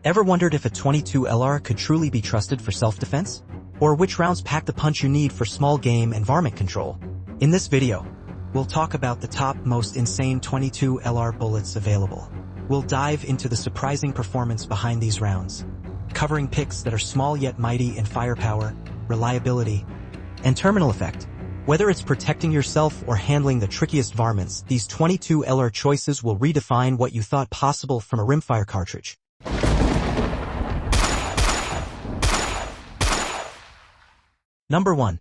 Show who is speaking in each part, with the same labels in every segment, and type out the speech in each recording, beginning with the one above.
Speaker 1: Ever wondered if a 22 LR could truly be trusted for self-defense? Or which rounds pack the punch you need for small game and varmint control? In this video, we'll talk about the top most insane 22 LR bullets available. We'll dive into the surprising performance behind these rounds, covering picks that are small yet mighty in firepower, reliability, and terminal effect. Whether it's protecting yourself or handling the trickiest varmints, these 22 LR choices will redefine what you thought possible from a rimfire cartridge. Number 1.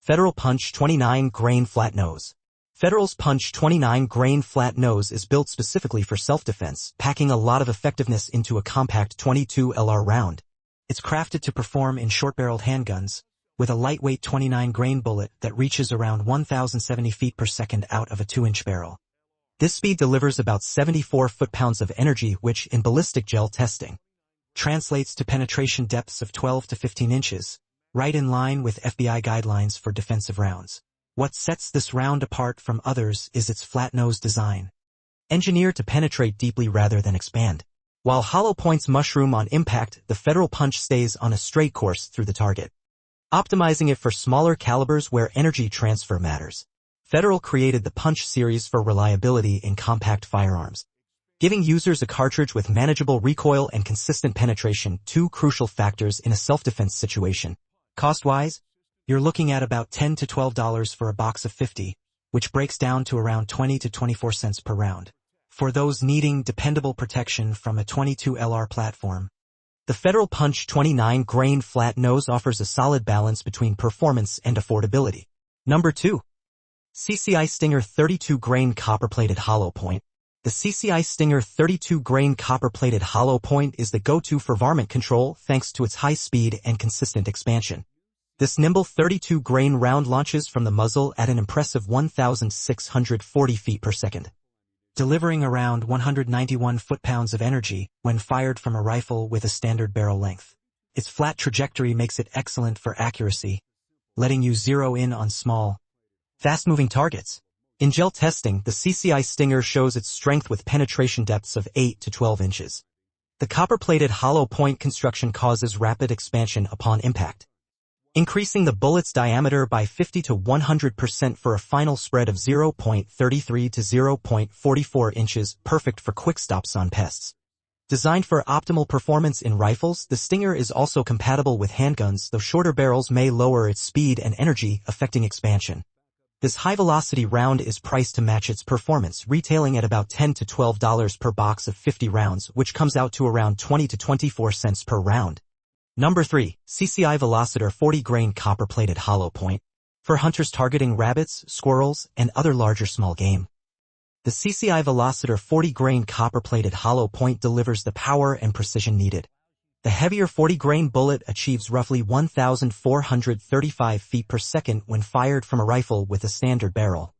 Speaker 1: Federal Punch 29 Grain Flat Nose. Federal's Punch 29 Grain Flat Nose is built specifically for self-defense, packing a lot of effectiveness into a compact 22 LR round. It's crafted to perform in short-barreled handguns, with a lightweight 29-grain bullet that reaches around 1,070 feet per second out of a 2-inch barrel. This speed delivers about 74 foot-pounds of energy, which, in ballistic gel testing, translates to penetration depths of 12 to 15 inches, right in line with FBI guidelines for defensive rounds. What sets this round apart from others is its flat-nose design, engineered to penetrate deeply rather than expand. While hollow points mushroom on impact, the Federal Punch stays on a straight course through the target, optimizing it for smaller calibers where energy transfer matters. Federal created the Punch series for reliability in compact firearms, giving users a cartridge with manageable recoil and consistent penetration, two crucial factors in a self-defense situation. Cost-wise, you're looking at about $10 to $12 for a box of 50, which breaks down to around 20 to 24 cents per round. For those needing dependable protection from a 22 LR platform, the Federal Punch 29 Grain Flat Nose offers a solid balance between performance and affordability. Number 2. CCI Stinger 32 Grain Copper-Plated Hollow Point. The CCI Stinger 32 Grain Copper-Plated Hollow Point is the go-to for varmint control thanks to its high speed and consistent expansion. This nimble 32-grain round launches from the muzzle at an impressive 1,640 feet per second, delivering around 191 foot-pounds of energy when fired from a rifle with a standard barrel length. Its flat trajectory makes it excellent for accuracy, letting you zero in on small, fast-moving targets. In gel testing, the CCI Stinger shows its strength with penetration depths of 8 to 12 inches. The copper-plated hollow point construction causes rapid expansion upon impact, increasing the bullet's diameter by 50 to 100% for a final spread of 0.33 to 0.44 inches, perfect for quick stops on pests. Designed for optimal performance in rifles, the Stinger is also compatible with handguns, though shorter barrels may lower its speed and energy, affecting expansion. This high-velocity round is priced to match its performance, retailing at about $10 to $12 per box of 50 rounds, which comes out to around 20 to 24 cents per round. Number 3. CCI Velocitor 40-Grain Copper-Plated Hollow Point. For hunters targeting rabbits, squirrels, and other larger small game, the CCI Velocitor 40-Grain Copper-Plated Hollow Point delivers the power and precision needed. The heavier 40-grain bullet achieves roughly 1,435 feet per second when fired from a rifle with a standard barrel,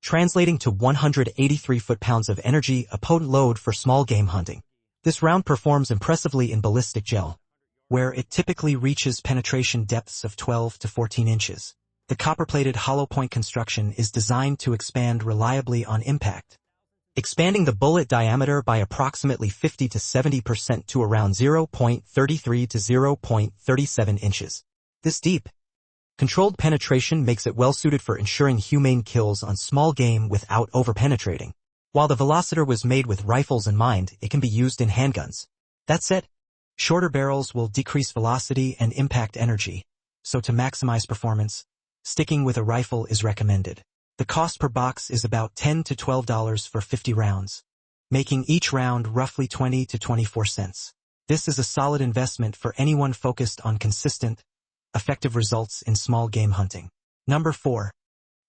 Speaker 1: translating to 183 foot-pounds of energy, a potent load for small game hunting. This round performs impressively in ballistic gel, where it typically reaches penetration depths of 12 to 14 inches. The copper-plated hollow point construction is designed to expand reliably on impact, expanding the bullet diameter by approximately 50 to 70% to around 0.33 to 0.37 inches. This deep, controlled penetration makes it well-suited for ensuring humane kills on small game without over-penetrating. While the Velocitor was made with rifles in mind, it can be used in handguns. That said, shorter barrels will decrease velocity and impact energy, so to maximize performance, sticking with a rifle is recommended. The cost per box is about $10 to $12 for 50 rounds, making each round roughly 20 to 24 cents. This is a solid investment for anyone focused on consistent, effective results in small game hunting. Number 4.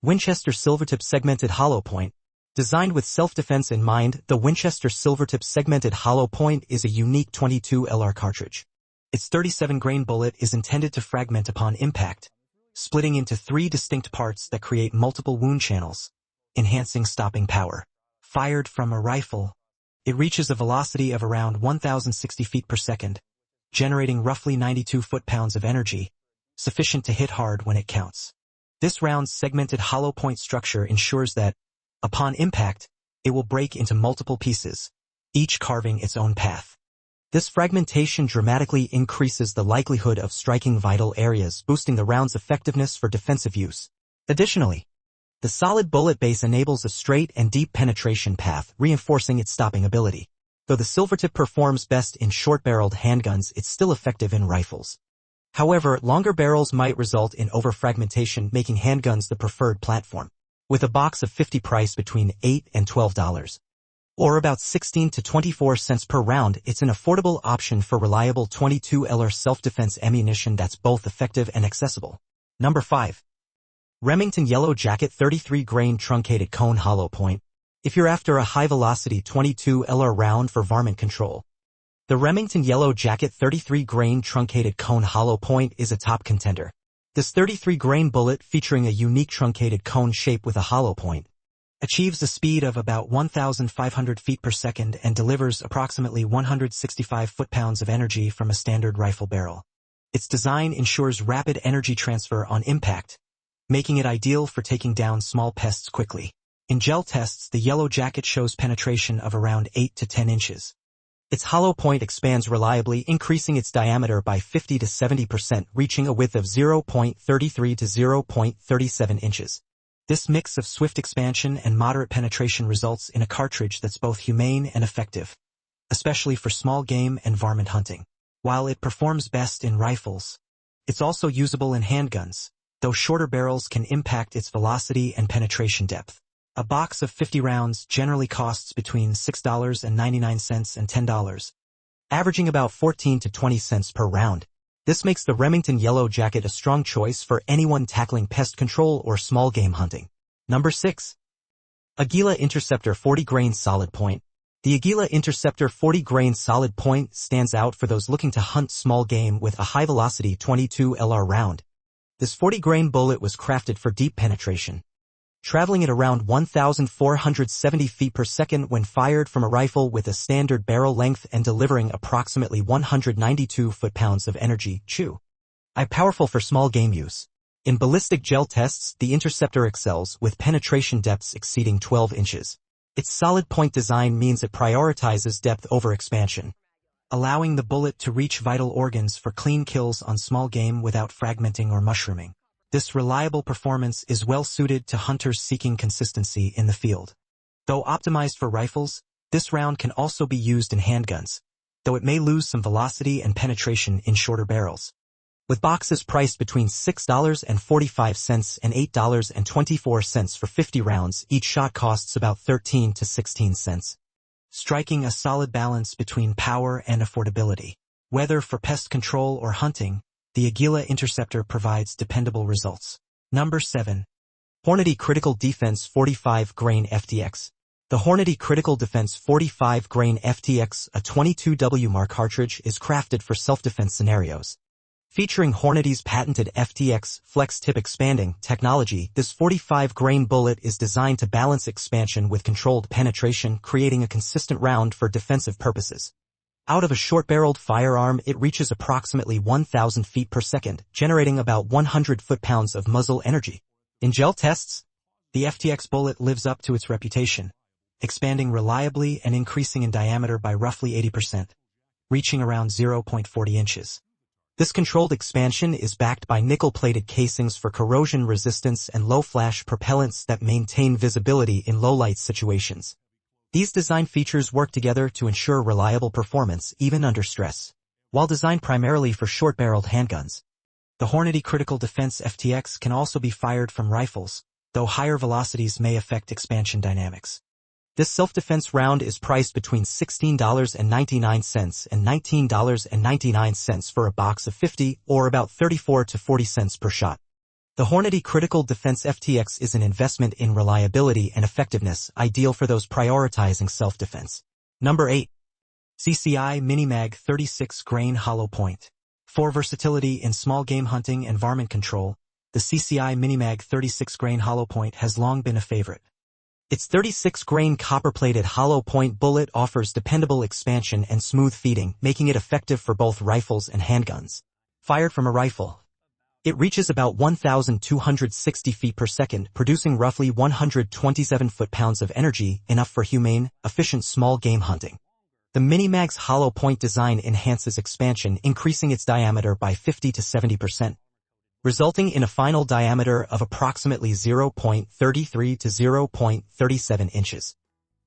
Speaker 1: Winchester Silvertip Segmented Hollow Point. Designed with self-defense in mind, the Winchester Silvertip Segmented Hollow Point is a unique 22 LR cartridge. Its 37-grain bullet is intended to fragment upon impact, splitting into 3 distinct parts that create multiple wound channels, enhancing stopping power. Fired from a rifle, it reaches a velocity of around 1,060 feet per second, generating roughly 92 foot-pounds of energy, sufficient to hit hard when it counts. This round's segmented hollow point structure ensures that, upon impact, it will break into multiple pieces, each carving its own path. This fragmentation dramatically increases the likelihood of striking vital areas, boosting the round's effectiveness for defensive use. Additionally, the solid bullet base enables a straight and deep penetration path, reinforcing its stopping ability. Though the Silvertip performs best in short-barreled handguns, it's still effective in rifles. However, longer barrels might result in over-fragmentation, making handguns the preferred platform. With a box of 50 priced between $8 and $12, or about 16 to 24 cents per round, it's an affordable option for reliable 22LR self-defense ammunition that's both effective and accessible. Number 5. Remington Yellow Jacket 33-grain Truncated Cone Hollow Point. If you're after a high-velocity 22LR round for varmint control, the Remington Yellow Jacket 33-grain Truncated Cone Hollow Point is a top contender. This 33-grain bullet, featuring a unique truncated cone shape with a hollow point, achieves a speed of about 1,500 feet per second and delivers approximately 165 foot-pounds of energy from a standard rifle barrel. Its design ensures rapid energy transfer on impact, making it ideal for taking down small pests quickly. In gel tests, the Yellow Jacket shows penetration of around 8 to 10 inches. Its hollow point expands reliably, increasing its diameter by 50 to 70%, reaching a width of 0.33 to 0.37 inches. This mix of swift expansion and moderate penetration results in a cartridge that's both humane and effective, especially for small game and varmint hunting. While it performs best in rifles, it's also usable in handguns, though shorter barrels can impact its velocity and penetration depth. A box of 50 rounds generally costs between $6.99 and $10, averaging about 14 to 20 cents per round. This makes the Remington Yellow Jacket a strong choice for anyone tackling pest control or small game hunting. Number 6. Aguila Interceptor 40-grain Solid Point. The Aguila Interceptor 40-grain Solid Point stands out for those looking to hunt small game with a high-velocity 22LR round. This 40-grain bullet was crafted for deep penetration, traveling at around 1,470 feet per second when fired from a rifle with a standard barrel length and delivering approximately 192 foot-pounds of energy. Powerful for small game use. In ballistic gel tests, the Interceptor excels with penetration depths exceeding 12 inches. Its solid point design means it prioritizes depth over expansion, allowing the bullet to reach vital organs for clean kills on small game without fragmenting or mushrooming. This reliable performance is well suited to hunters seeking consistency in the field. Though optimized for rifles, this round can also be used in handguns, though it may lose some velocity and penetration in shorter barrels. With boxes priced between $6.45 and $8.24 for 50 rounds, each shot costs about 13 to 16 cents. Striking a solid balance between power and affordability. Whether for pest control or hunting, the Aguila Interceptor provides dependable results. Number 7. Hornady Critical Defense 45-grain FTX. The Hornady Critical Defense 45-grain FTX, a 22W cartridge, is crafted for self-defense scenarios. Featuring Hornady's patented FTX flex tip expanding technology, this 45-grain bullet is designed to balance expansion with controlled penetration, creating a consistent round for defensive purposes. Out of a short-barreled firearm, it reaches approximately 1,000 feet per second, generating about 100 foot-pounds of muzzle energy. In gel tests, the FTX bullet lives up to its reputation, expanding reliably and increasing in diameter by roughly 80%, reaching around 0.40 inches. This controlled expansion is backed by nickel-plated casings for corrosion resistance and low-flash propellants that maintain visibility in low-light situations. These design features work together to ensure reliable performance even under stress. While designed primarily for short-barreled handguns, the Hornady Critical Defense FTX can also be fired from rifles, though higher velocities may affect expansion dynamics. This self-defense round is priced between $16.99 and $19.99 for a box of 50, or about 34 to 40 cents per shot. The Hornady Critical Defense FTX is an investment in reliability and effectiveness, ideal for those prioritizing self-defense. Number 8. CCI Minimag 36-grain Hollow Point. For versatility in small game hunting and varmint control, the CCI Minimag 36-grain Hollow Point has long been a favorite. Its 36-grain copper-plated hollow point bullet offers dependable expansion and smooth feeding, making it effective for both rifles and handguns. Fired from a rifle, it reaches about 1,260 feet per second, producing roughly 127 foot-pounds of energy, enough for humane, efficient small game hunting. The Minimag's hollow point design enhances expansion, increasing its diameter by 50 to 70%, resulting in a final diameter of approximately 0.33 to 0.37 inches.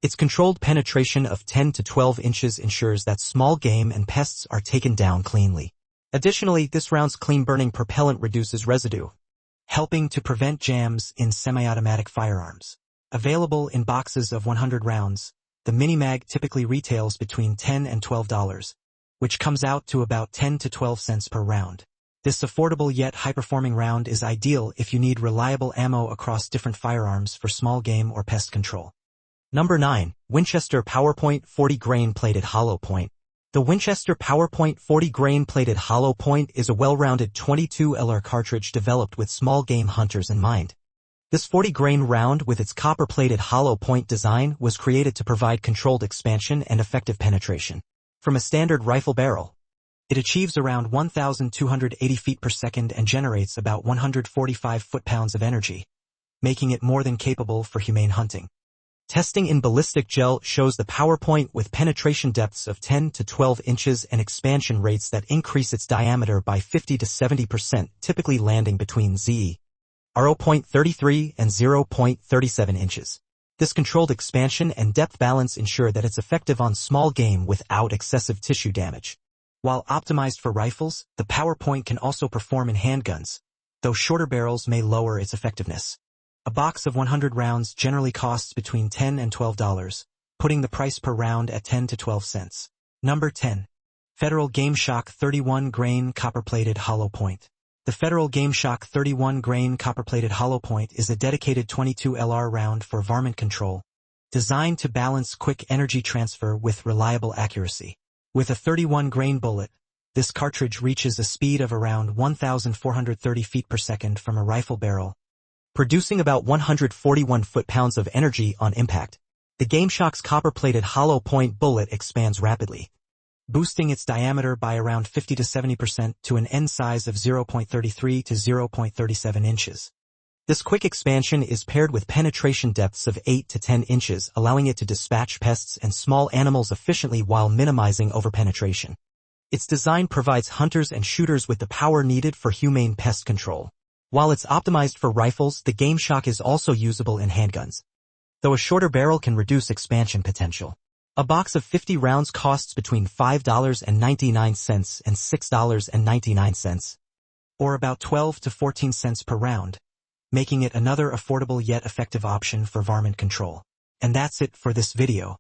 Speaker 1: Its controlled penetration of 10 to 12 inches ensures that small game and pests are taken down cleanly. Additionally, this round's clean-burning propellant reduces residue, helping to prevent jams in semi-automatic firearms. Available in boxes of 100 rounds, the Minimag typically retails between $10 and $12, which comes out to about 10 to 12 cents per round. This affordable yet high-performing round is ideal if you need reliable ammo across different firearms for small game or pest control. Number 9. Winchester PowerPoint 40 Grain Plated Hollow Point. The Winchester PowerPoint 40 Grain Plated Hollow Point is a well-rounded 22 LR cartridge developed with small game hunters in mind. This 40-grain round with its copper-plated hollow point design was created to provide controlled expansion and effective penetration. From a standard rifle barrel, it achieves around 1,280 feet per second and generates about 145 foot-pounds of energy, making it more than capable for humane hunting. Testing in ballistic gel shows the PowerPoint with penetration depths of 10 to 12 inches and expansion rates that increase its diameter by 50 to 70%, typically landing between 0.33 and 0.37 inches. This controlled expansion and depth balance ensure that it's effective on small game without excessive tissue damage. While optimized for rifles, the PowerPoint can also perform in handguns, though shorter barrels may lower its effectiveness. A box of 100 rounds generally costs between $10 and $12, putting the price per round at 10 to 12 cents. Number 10. Federal Game-Shok 31-Grain Copper-Plated Hollow Point. The Federal Game-Shok 31-Grain Copper-Plated Hollow Point is a dedicated 22 LR round for varmint control, designed to balance quick energy transfer with reliable accuracy. With a 31-grain bullet, this cartridge reaches a speed of around 1,430 feet per second from a rifle barrel, producing about 141 foot-pounds of energy on impact. The Game-Shok's copper-plated hollow point bullet expands rapidly, boosting its diameter by around 50 to 70% to an end size of 0.33 to 0.37 inches. This quick expansion is paired with penetration depths of 8 to 10 inches, allowing it to dispatch pests and small animals efficiently while minimizing overpenetration. Its design provides hunters and shooters with the power needed for humane pest control. While it's optimized for rifles, the Game-Shok is also usable in handguns, though a shorter barrel can reduce expansion potential. A box of 50 rounds costs between $5.99 and $6.99, or about 12 to 14 cents per round, making it another affordable yet effective option for varmint control. And that's it for this video.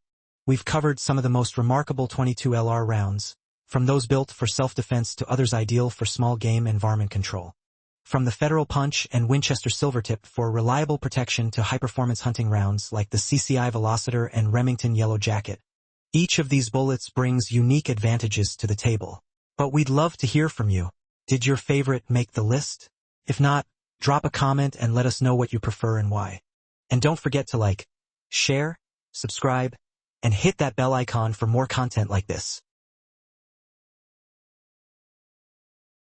Speaker 1: We've covered some of the most remarkable 22 LR rounds, from those built for self-defense to others ideal for small game and varmint control. From the Federal Punch and Winchester Silvertip for reliable protection to high-performance hunting rounds like the CCI Velocitor and Remington Yellow Jacket. Each of these bullets brings unique advantages to the table. But we'd love to hear from you. Did your favorite make the list? If not, drop a comment and let us know what you prefer and why. And don't forget to like, share, subscribe, and hit that bell icon for more content like this.